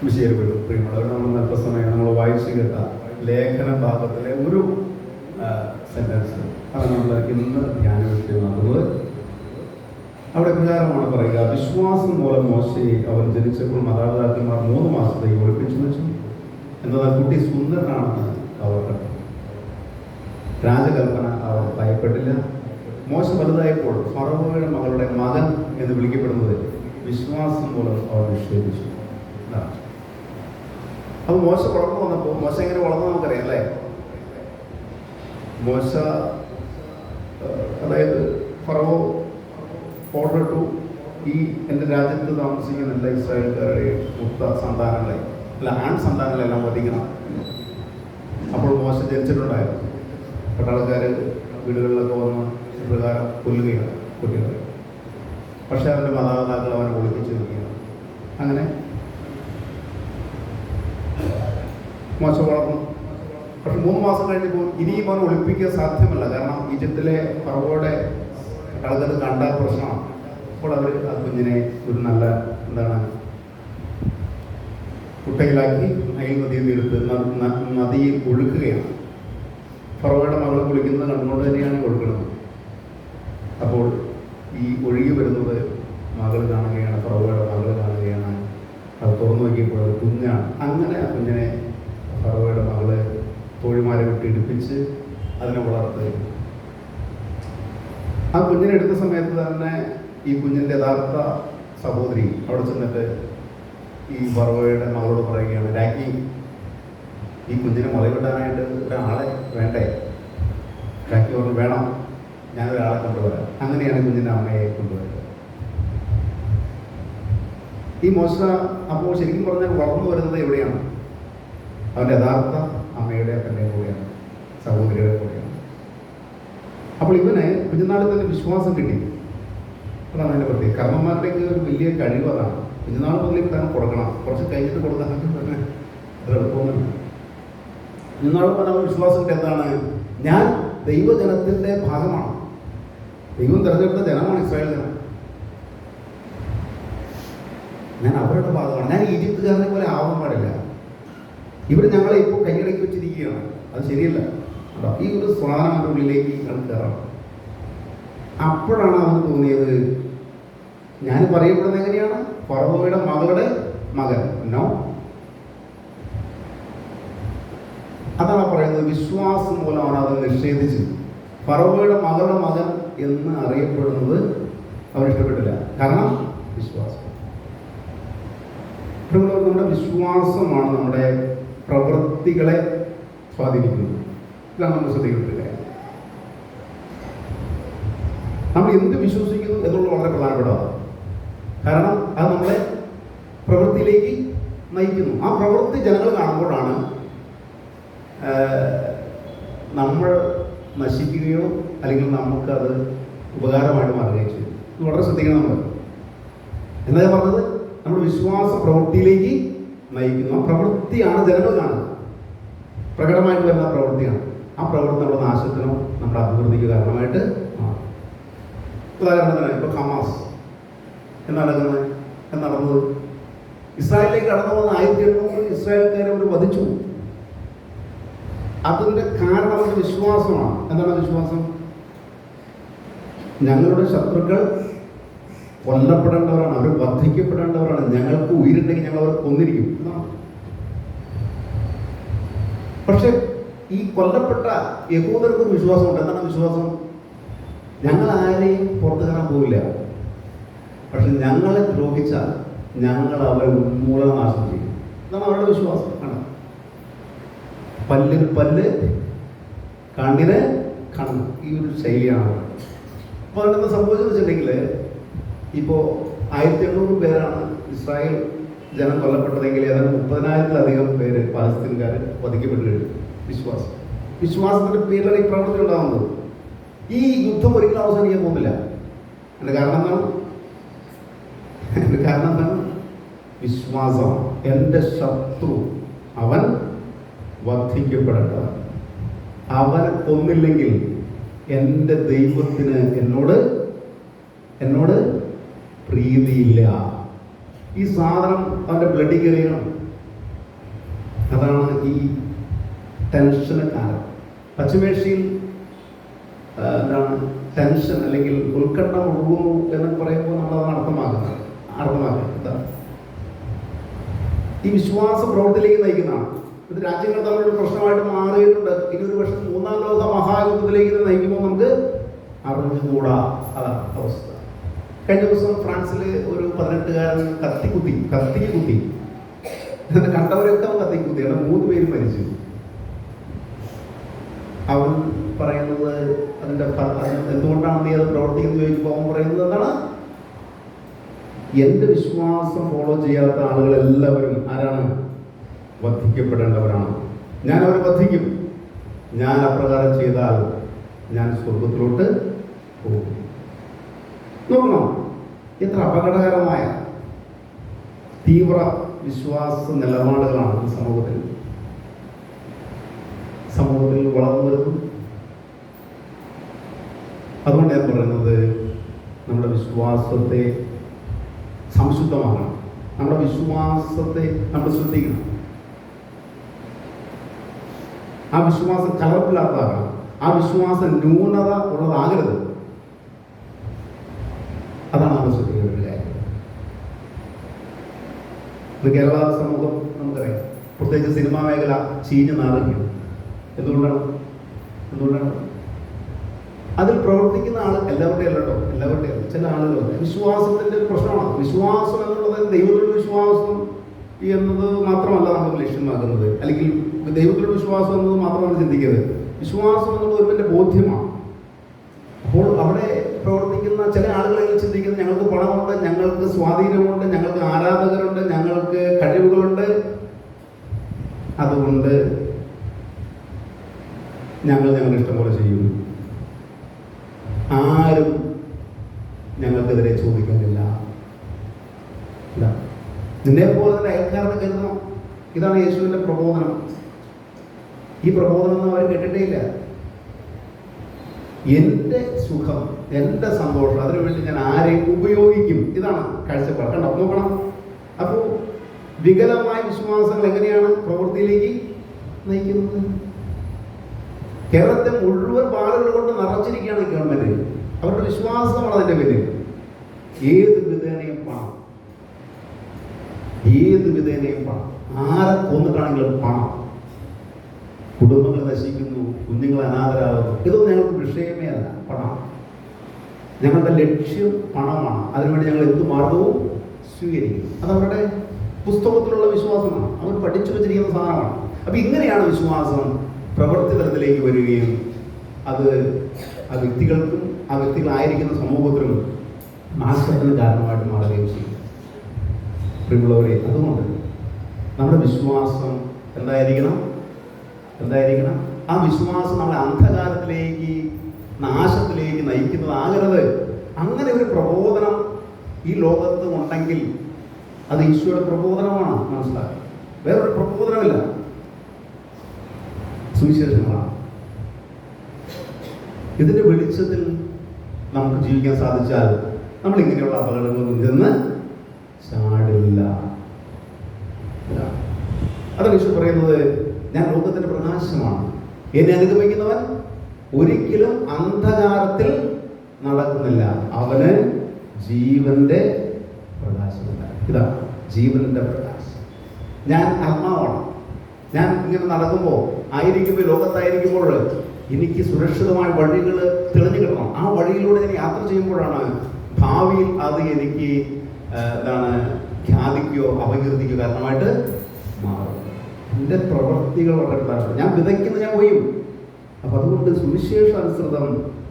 വിഷയപ്പെടും. പ്രിയമുള്ളവർ, നമ്മൾ അല്പസമയം നമ്മൾ വായിച്ചു കേട്ട ലേഖന ഭാഗത്തിലെ ഒരു സെന്റൻസ് അത് നമ്മൾ ഇന്ന് ധ്യാന വിഷയമാകുന്നത്. അവിടെ പ്രകാരമാണ് പറയുക: വിശ്വാസം മൂലം മോശയെ അവൻ ജനിച്ചപ്പോൾ മാതാപിതാക്കന്മാർ 3 മാസത്തേക്ക് ഒളിപ്പിച്ചു വെച്ചു. എന്നാൽ കുട്ടി സുന്ദരനാണെന്ന് അവർ കണ്ടു. രാജകൽപ്പന അവർ ഭയപ്പെട്ടില്ല. മോശ വലുതായപ്പോൾ ഫറവോയുടെ മകളുടെ മകൻ എന്ന് വിളിക്കപ്പെടുന്നത് വിശ്വാസം മൂലം അവർ നിഷേധിച്ചു. അപ്പോൾ മോശ വളർന്നു വന്നപ്പോൾ, മോശ എങ്ങനെ വളർന്നു നമുക്കറിയാം അല്ലേ? മോശ അതായത് ഫറവോ ഓർഡർ ടു എൻ്റെ രാജ്യത്ത് താമസിക്കുന്ന എല്ലാ ഇസ്രായേൽക്കാരുടെയും സന്താനങ്ങളെ അല്ല ആൺ സന്താനങ്ങളെല്ലാം വധിക്കണം. അപ്പോൾ മോശ ജനിച്ചിട്ടുണ്ടായിരുന്നു. പട്ടാളക്കാർ വീടുകളിലൊക്കെ വന്ന് പ്രകാരം കൊല്ലുകയാണ് കുട്ടികളെ. പക്ഷേ അവൻ്റെ മാതാപിതാക്കൾ അവനെ ഒളിപ്പിച്ചു വയ്ക്കുകയാണ്. അങ്ങനെ മോശ വളർന്നു. പക്ഷെ 3 മാസം കഴിഞ്ഞപ്പോൾ ഇനിയും അവനെ ഒളിപ്പിക്കാൻ സാധ്യമല്ല. കാരണം ഈജിപ്തിലെ ഫറവോയുടെ ആൾക്കാർ കണ്ട പ്രശ്നമാണ്. അപ്പോൾ അവർ ആ കുഞ്ഞിനെ ഒരു നല്ല കുട്ടയിലാക്കി നൈൽ നദിയിൽ എടുത്ത് നദിയിൽ ഒഴുക്കുകയാണ്. ഫറവോയുടെ മകളെ കുളിക്കുന്നത് കണ്ടുകൊണ്ട് തന്നെയാണ് ഒഴുകുന്നത്. അപ്പോൾ ഈ ഒഴുകി വരുന്നത് മകൾ കാണുകയാണ്, ഫറവോയുടെ മകൾ കാണുകയാണ്. അത് തുറന്നു നോക്കിയപ്പോൾ അത് കുഞ്ഞാണ്. അങ്ങനെ ആ കുഞ്ഞിനെ ഫറവോയുടെ മകളെ തോഴിമാരെ വിട്ട് ഇടിപ്പിച്ച് അതിനെ വളർത്തുകയാണ്. ആ കുഞ്ഞിനെ എടുത്ത സമയത്ത് തന്നെ ഈ കുഞ്ഞിൻ്റെ യഥാർത്ഥ സഹോദരി അവിടെ ചെന്നിട്ട് ഈ ഫറവോയുടെ മകളോട് പറയുകയാണ്: രാജ്ഞി, ഈ കുഞ്ഞിനെ മുളകിട്ടാനായിട്ട് ഒരാളെ വേണ്ടേ? രാജ്ഞി പറഞ്ഞു: വേണം, ഞാനൊരാളെ കൊണ്ടുവരാം. അങ്ങനെയാണ് കുഞ്ഞിൻ്റെ അമ്മയെ കൊണ്ടുവരുന്നത്. ഈ മോശ അപ്പോൾ ശരിക്കും പറഞ്ഞാൽ വളർന്നു വരുന്നത് എവിടെയാണ്? അവൻ്റെ യഥാർത്ഥ അമ്മയുടെ അപ്പൻ്റെ കൂടെയാണ്, സഹോദരിയുടെ കൂടെയാണ്. അപ്പോൾ ഇവന് കുഞ്ഞുനാളിൽ തന്നെ വിശ്വാസം കിട്ടി. അതാണ് അതിൻ്റെ പ്രത്യേകം. കർമ്മന്മാരുടെയൊക്കെ ഒരു വലിയ കഴിവ് അതാണ്. കുഞ്ഞുനാൾ മുതലേ തന്നെ കൊടുക്കണം, കുറച്ച് കഴിഞ്ഞിട്ട് കൊടുക്കാനൊക്കെ തന്നെ അത് എളുപ്പമൊന്നുമില്ല. കുഞ്ഞുനാൾ പറഞ്ഞ വിശ്വാസം കിട്ടി. എന്താണ്? ഞാൻ ദൈവജനത്തിൻ്റെ ഭാഗമാണ്. ദൈവം തിരഞ്ഞെടുത്ത ജനമാണ് ഇസ്രായേൽ ജനം. ഞാൻ അവരുടെ ഭാഗമാണ്. ഞാൻ ഈജിപ്തുകാരനെ പോലെ ആവാൻ പാടില്ല. ഇവർ ഞങ്ങളെ ഇപ്പോൾ കൈയടക്കി വെച്ചിരിക്കുകയാണ്. അത് ശരിയല്ല. ഈ ഒരു സ്വാധീനത്തിൻ്റെ ഉള്ളിലേക്ക് കയറണം. അപ്പോഴാണ് അവന് തോന്നിയത്, ഞാൻ പറയപ്പെടുന്നത് എങ്ങനെയാണ്? ഫറവോയുടെ മകളുടെ മകൻ. നോ, അതാണ് പറയുന്നത്. വിശ്വാസം മൂലം അവൻ അത് നിഷേധിച്ചു. ഫറവോയുടെ മകളുടെ മകൻ എന്ന് അറിയപ്പെടുന്നത് അവർ ഇഷ്ടപ്പെട്ടില്ല. കാരണം വിശ്വാസം. നമ്മുടെ വിശ്വാസമാണ് നമ്മുടെ പ്രവൃത്തികളെ സ്വാധീനിക്കുന്നത്. ഇതാണ് നമ്മൾ ശ്രദ്ധിക്കേണ്ട കാര്യം. നമ്മൾ എന്ത് വിശ്വസിക്കുന്നു എന്നുള്ളത് വളരെ പ്രധാനപ്പെട്ടതാണ്. കാരണം അത് നമ്മളെ പ്രവൃത്തിയിലേക്ക് നയിക്കുന്നു. ആ പ്രവൃത്തി ജനങ്ങൾ കാണുമ്പോഴാണ് നമ്മൾ നശിക്കുകയോ അല്ലെങ്കിൽ നമുക്കത് ഉപകാരമായിട്ട് മാറുകയോ ചെയ്യും. ഇത് വളരെ ശ്രദ്ധിക്കണം. നമ്മൾ എന്താ പറഞ്ഞത്? നമ്മുടെ വിശ്വാസ പ്രവൃത്തിയിലേക്ക് നയിക്കുന്നു. ആ പ്രവൃത്തിയാണ് ജനങ്ങൾ കാണുന്നത്. പ്രകടമായിട്ട് വരുന്ന പ്രവൃത്തിയാണ്. ആ പ്രവൃത്തി നമ്മുടെ നാശത്തിനോ നമ്മുടെ അഭിവൃദ്ധിക്ക് കാരണമായിട്ട് മാറും. ഉദാഹരണത്തിന് ഇപ്പോൾ ഹമാസ് നടന്നത് ഇസ്രായേലിലേക്ക് കടന്നു വന്ന 1800 ഇസ്രായേൽക്കാരെ അവർ വധിച്ചു. അതിൻ്റെ കാരണം അവരുടെ വിശ്വാസമാണ്. എന്താണ് വിശ്വാസം? ഞങ്ങളുടെ ശത്രുക്കൾ കൊല്ലപ്പെടേണ്ടവരാണ്, അവർ വധിക്കപ്പെടേണ്ടവരാണ്. ഞങ്ങൾക്ക് ഉയരുണ്ടെങ്കിൽ ഞങ്ങൾ അവരെ കൊന്നിരിക്കും. പക്ഷെ ഈ കൊല്ലപ്പെട്ട യഹൂദർക്കൊരു വിശ്വാസമുണ്ട്. എന്താണ് വിശ്വാസം? ഞങ്ങൾ ആരെയും പുറത്തു കയറാൻ പോവില്ല. പക്ഷെ ഞങ്ങളെ ദ്രോഹിച്ചാൽ ഞങ്ങൾ അവരെ ഉന്മൂലനാശം ചെയ്യും. എന്നാണ് അവരുടെ വിശ്വാസം. ആണ് പല്ലിന് പല്ല്, കണ്ണിന് കണ്ണ്. ഈ ഒരു ശൈലിയാണ്. അപ്പോൾ അതിനെന്താ സംഭവിച്ചെന്ന് വെച്ചിട്ടുണ്ടെങ്കിൽ, ഇപ്പോൾ 1800 പേരാണ് ഇസ്രായേൽ ജനം കൊല്ലപ്പെട്ടതെങ്കിൽ ഏതാണ്ട് 30,000-ലധികം പേര് പാലസ്തീൻകാർ വധിക്കപ്പെട്ടു കഴിഞ്ഞു. വിശ്വാസത്തിൻ്റെ പേരിലാണ് ഈ പ്രവൃത്തി ഉണ്ടാകുന്നത്. ഈ യുദ്ധം ഒരിക്കലും അവസാനിക്കാൻ പോകുന്നില്ല. എൻ്റെ കാരണം എന്താണ്? വിശ്വാസം. എൻ്റെ ശത്രു അവൻ വധിക്കപ്പെടേണ്ടതാണ്. അവനെ കൊന്നില്ലെങ്കിൽ എൻ്റെ ദൈവത്തിന് എന്നോട് പ്രീതിയില്ല. ഈ സാധനം അവൻ്റെ ബ്ലഡിൽ കയറിയണം. അതാണ് ഈ ടെൻഷന് കാരണം. പശ്ചിമേഷ്യയിൽ എന്താണ് ടെൻഷൻ അല്ലെങ്കിൽ ഉത്കണ്ഠ ഉൾവുന്നു എന്നൊക്കെ പറയുമ്പോൾ നമ്മളത് അർത്ഥമാക്കുന്നത് എന്താണ്? ഈ വിശ്വാസ പ്രവൃത്തിയിലേക്ക് നയിക്കുന്നതാണ്. ഇത് രാജ്യങ്ങൾ തമ്മിലുള്ള പ്രശ്നമായിട്ട് മാറിയിട്ടുണ്ട്. ഇനി ഒരു പക്ഷേ മൂന്നാം ലോക മഹായുദ്ധത്തിലേക്ക് നയിക്കുമ്പോൾ നമുക്ക് അറിഞ്ഞുകൂടാ. അതാണ് അവസ്ഥ. കഴിഞ്ഞ ദിവസം ഫ്രാൻസിൽ ഒരു 18കാരൻ കത്തിക്ക് കുത്തി കണ്ടവരൊക്കെ അവൻ കത്തിക്കുത്തി. അവിടെ 3 പേര് മരിച്ചു. അവൻ പറയുന്നത് അതിൻ്റെ എന്തുകൊണ്ടാണ് നീ അത് പ്രവർത്തിക്കുന്നത് ചോദിക്കുമ്പോൾ അവൻ പറയുന്നത് എന്താണ്? എൻ്റെ വിശ്വാസം ഫോളോ ചെയ്യാത്ത ആളുകളെല്ലാവരും ആരാണ്? വധിക്കപ്പെടേണ്ടവരാണ്. ഞാൻ അവരെ വധിക്കും. ഞാൻ അപ്രകാരം ചെയ്താൽ ഞാൻ സ്വർഗത്തിലോട്ട് പോകും. നോക്കണം, എത്ര അപകടകരമായ തീവ്ര വിശ്വാസ നിലപാടുകളാണ് സമൂഹത്തിൽ വളർന്നു വരുന്നത്. അതുകൊണ്ട് ഞാൻ പറയുന്നത്, നമ്മുടെ വിശ്വാസത്തെ സംശുദ്ധമാക്കണം. നമ്മുടെ വിശ്വാസത്തെ നമ്മൾ ശ്രദ്ധിക്കണം. ആ വിശ്വാസം കലർപ്പില്ലാത്തതാകണം. ആ വിശ്വാസം ന്യൂനത ഉള്ളതാകരുത്. അതാണ് നമ്മൾ ശ്രദ്ധിക്കേണ്ട ഒരു കാര്യം. ഇന്ന് കേരള സമൂഹം നമുക്കറിയാം, പ്രത്യേകിച്ച് സിനിമാ മേഖല ചീഞ്ഞു നാറുകയാണ്. എന്തുകൊണ്ടാണ്? അതിൽ പ്രവർത്തിക്കുന്ന ആൾ എല്ലാവരുടെയും അല്ല, ചില ആളുകൾ വിശ്വാസത്തിൻ്റെ ഒരു പ്രശ്നമാണ്. വിശ്വാസം എന്നുള്ളത് ദൈവത്തിലുള്ള വിശ്വാസം എന്നത് മാത്രമല്ല നമുക്ക് ലക്ഷ്യമാക്കുന്നത്, അല്ലെങ്കിൽ ദൈവത്തിലുള്ള വിശ്വാസം എന്നത് മാത്രമല്ല ചിന്തിക്കരുത്. വിശ്വാസം എന്നുള്ളത് ഒരുവൻ്റെ ബോധ്യമാണ്. അപ്പോൾ അവിടെ പ്രവർത്തിക്കുന്ന ചില ആളുകളെങ്കിലും ചിന്തിക്കുന്നത്, ഞങ്ങൾക്ക് പണമുണ്ട്, ഞങ്ങൾക്ക് സ്വാധീനമുണ്ട്, ഞങ്ങൾക്ക് ആരാധകരുണ്ട്, ഞങ്ങൾക്ക് കഴിവുകളുണ്ട്, അതുകൊണ്ട് ഞങ്ങളുടെ ഇഷ്ടം പോലെ ചെയ്യും. ആരും ഞങ്ങൾക്കെതിരെ ചോദിക്കുന്നില്ല. നിന്നെപ്പോലെ തന്നെ അയൽക്കാരനെ കരുതണം. ഇതാണ് യേശുവിൻ്റെ പ്രബോധനം. ഈ പ്രബോധനം അവർ കേട്ടിട്ടേ ഇല്ല. എൻ്റെ സുഖം, എൻ്റെ സന്തോഷം, അതിനുവേണ്ടി ഞാൻ ആരെയും ഉപയോഗിക്കും. ഇതാണ് കാഴ്ചപ്പാട്. കണ്ടോ, നോക്കണം. അപ്പോൾ വികലമായ വിശ്വാസങ്ങൾ എങ്ങനെയാണ് പ്രവൃത്തിയിലേക്ക് നയിക്കുന്നത്? കേരളത്തെ മുഴുവൻ ബാളുകൾ കൊണ്ട് നിറച്ചിരിക്കുകയാണ് ഗവൺമെന്റ്. അവരുടെ വിശ്വാസമാണ് അതിൻ്റെ പേര്. ഏത് വിധേനയും പണം, ആരെ കൊന്നിട്ടാണെങ്കിലും പണം. കുടുംബങ്ങൾ നശിക്കുന്നു, കുഞ്ഞുങ്ങൾ അനാഥരാകുന്നു. ഇതൊന്നും ഞങ്ങൾക്ക് വിഷയമേ അല്ല. പണം, ഞങ്ങളുടെ ലക്ഷ്യം പണമാണ്. അതിനുവേണ്ടി ഞങ്ങൾ എന്ത് മാർഗവും സ്വീകരിക്കും. അതവരുടെ പുസ്തകത്തിലുള്ള വിശ്വാസമാണ്, അവർ പഠിച്ചു വെച്ചിരിക്കുന്ന സാധനമാണ്. അപ്പം ഇങ്ങനെയാണ് വിശ്വാസം പ്രവൃത്തി തലത്തിലേക്ക് വരികയും അത് ആ വ്യക്തികൾക്കും ആ വ്യക്തികളായിരിക്കുന്ന സമൂഹത്തിലും നാശത്തിന് കാരണമായിട്ട് മാറുകയും ചെയ്യും. പ്രിയമുള്ളവരെ, അതുകൊണ്ട് നമ്മുടെ വിശ്വാസം എന്തായിരിക്കണം? ആ വിശ്വാസം നമ്മളെ അന്ധകാരത്തിലേക്ക്, നാശത്തിലേക്ക് നയിക്കുന്നതാകരുത്. അങ്ങനെ ഒരു പ്രബോധനം ഈ ലോകത്ത് ഉണ്ടെങ്കിൽ അത് ഈശോയുടെ പ്രബോധനമാണ്. മനസ്സിലാക്കി, വേറൊരു പ്രബോധനമില്ല, സുവിശേഷങ്ങളാണ്. ഇതിന്റെ വെളിച്ചത്തിൽ നമുക്ക് ജീവിക്കാൻ സാധിച്ചാൽ നമ്മൾ ഇങ്ങനെയുള്ള അപകടങ്ങളൊന്നും ചെന്ന് ചാടില്ല. അതാണ് ഈശോ പറയുന്നത്, ഞാൻ ലോകത്തിന്റെ പ്രകാശമാണ്, എന്നെ അനുഗമിക്കുന്നവൻ ഒരിക്കലും അന്ധകാരത്തിൽ നടക്കുന്നില്ല, അവന് ജീവന്റെ പ്രകാശമില്ല. ഇതാണ് ജീവന്റെ പ്രകാശം. ഞാൻ ആത്മാവാണ്. ഞാൻ ഇങ്ങനെ നടക്കുമ്പോൾ ലോകത്തായിരിക്കുമ്പോൾ എനിക്ക് സുരക്ഷിതമായ വഴികൾ തെളിഞ്ഞു കിട്ടണം. ആ വഴിയിലൂടെ ഞാൻ യാത്ര ചെയ്യുമ്പോഴാണ് ഭാവിയിൽ അത് എനിക്ക് ഖ്യാതിക്കോ അപകീർത്തിക്കോ കാരണമായിട്ട് മാറും. എൻ്റെ പ്രവൃത്തികൾ വളരെ പ്രധാനപ്പെട്ട. ഞാൻ വിതയ്ക്കുന്നത് ഞാൻ കൊയ്യും. അപ്പം അതുകൊണ്ട് സുവിശേഷാനുസൃതം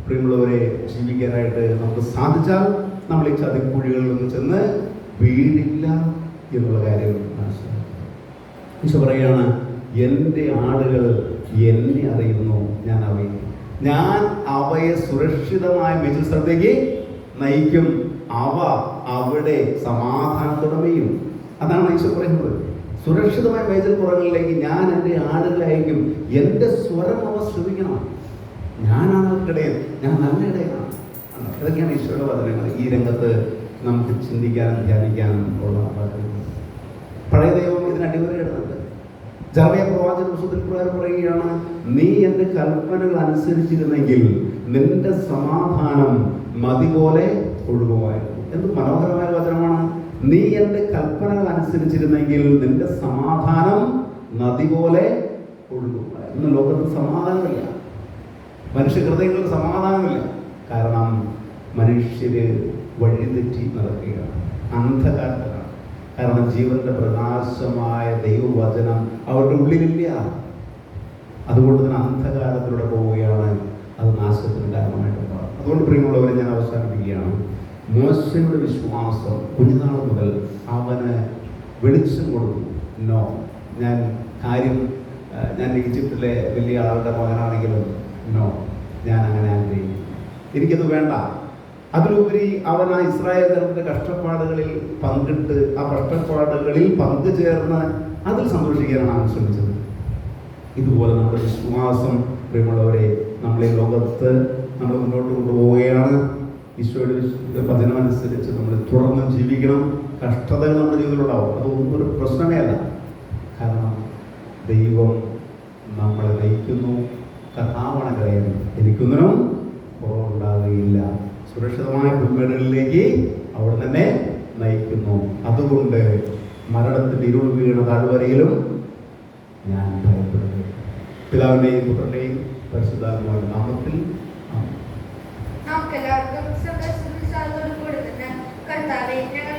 പ്രിയമുള്ളവരെ ജീവിക്കാനായിട്ട് നമുക്ക് സാധിച്ചാൽ നമ്മൾ ഈ ചതിക്കുഴികളിൽ നിന്ന് ചെന്ന് വീടില്ല എന്നുള്ള കാര്യം മനസ്സിലാക്കും. ഈശോ പറയുകയാണ്, എൻ്റെ ആടുകൾ എന്നെ അറിയുന്നു, ഞാൻ അവയെ സുരക്ഷിതമായ മേച്ചിൽസ്ഥലത്തേക്ക് നയിക്കും, അവ അവിടെ സമാധാനത്തോടെ മേയും. അതാണ് ഈശോ പറയുന്നത്. സുരക്ഷിതമായ മേച്ചിൽപ്പുറങ്ങളിലേക്ക് ഞാൻ എൻ്റെ ആടുകളെ അയക്കും. എൻ്റെ സ്വരം അവ ശ്രമിക്കണം. ഞാനാണ് ഇടയൻ, ഞാൻ നല്ല ഇടയനാണ്. ഇതൊക്കെയാണ് ഈശോയുടെ വചനങ്ങൾ. ഈ രംഗത്ത് നമുക്ക് ചിന്തിക്കാനും ധ്യാനിക്കാനും ഉള്ള പഴയ ദൈവം ഇതിന് അടിവരയിടുന്നുണ്ട്. ജെറമ്യാ പ്രവാചക പുസ്തകത്തിൽ പ്രകാരം പറയുകയാണ്, നീ എൻ്റെ കൽപ്പനകൾ അനുസരിച്ചിരുന്നെങ്കിൽ നിന്റെ സമാധാനം നദി പോലെ ഒഴുകുമായിരുന്നു. എന്ത് മനോഹരമായ വചനമാണ്! നീ എൻ്റെ കൽപ്പനകൾ അനുസരിച്ചിരുന്നെങ്കിൽ നിന്റെ സമാധാനം നദി പോലെ ഒഴുകുമായിരുന്നു. ഇന്ന് ലോകത്ത് സമാധാനമില്ല, മനുഷ്യ ഹൃദയങ്ങളിൽ സമാധാനമില്ല. കാരണം മനുഷ്യര് വഴിതെറ്റി നടക്കുകയാണ്, അന്ധകാരത്തിലാണ്. കാരണം ജീവന്റെ പ്രകാശമായ ദൈവവചനം അവരുടെ ഉള്ളിലില്ല. അതുകൊണ്ട് തന്നെ അന്ധകാരത്തിലൂടെ പോവുകയാണ്. അത് നാശത്തിന് കാരണമായിട്ട് മാറും. അതുകൊണ്ട് പ്രിയമുള്ളവരെ, ഞാൻ അവസാനിപ്പിക്കുകയാണ്. മോശയുടെ വിശ്വാസം കുഞ്ഞുനാൾ മുതൽ അവന് വെളിച്ചം കൊടുത്തു. നോ, ഞാൻ ഈജിപ്തിലെ വലിയ ആളുടെ മകനാണെങ്കിലും നോ, ഞാൻ അങ്ങനെ ആഗ്രഹിക്കും, എനിക്കത് വേണ്ട. അതിലുപരി അവൻ ആ ഇസ്രായേൽ ജനത്തിന്റെ കഷ്ടപ്പാടുകളിൽ പങ്കിട്ട്, ആ കഷ്ടപ്പാടുകളിൽ പങ്കുചേർന്ന് അതിൽ സന്തോഷിക്കാനാണ് അവൻ ശ്രമിച്ചത്. ഇതുപോലെ നമ്മുടെ വിശ്വാസം പ്രിയമുള്ളവരെ നമ്മളെ ലോകത്ത് നമ്മൾ മുന്നോട്ട് കൊണ്ടുപോവുകയാണ്. ഈശോയുടെ വചനമനുസരിച്ച് നമ്മൾ തുടർന്ന് ജീവിക്കണം. കഷ്ടതകൾ നമ്മുടെ ജീവിതത്തിലുണ്ടാവും, അതൊന്നും ഒരു പ്രശ്നമേ അല്ല. കാരണം ദൈവം നമ്മളെ നയിക്കുന്നു. കർത്താവാണ് കരയും, എനിക്കൊന്നിനും കുറവുണ്ടാകുകയില്ല. സുരക്ഷിതമായ പുൽമേടുകളിലേക്ക് അവിടെ തന്നെ നയിക്കുന്നു. അതുകൊണ്ട് മരണത്തിൻ്റെ ഇരുൾ വീണ താഴ്വരയിലും ഞാൻ ഭയപ്പെടുന്നു. പിതാവിൻ്റെയും പുത്രൻ്റെയും പരിശുദ്ധാത്മാവിന്റെ നാമത്തിൽ നമുക്കെല്ലാവർക്കും സന്തോഷ കർത്താവേ, ഞങ്ങൾ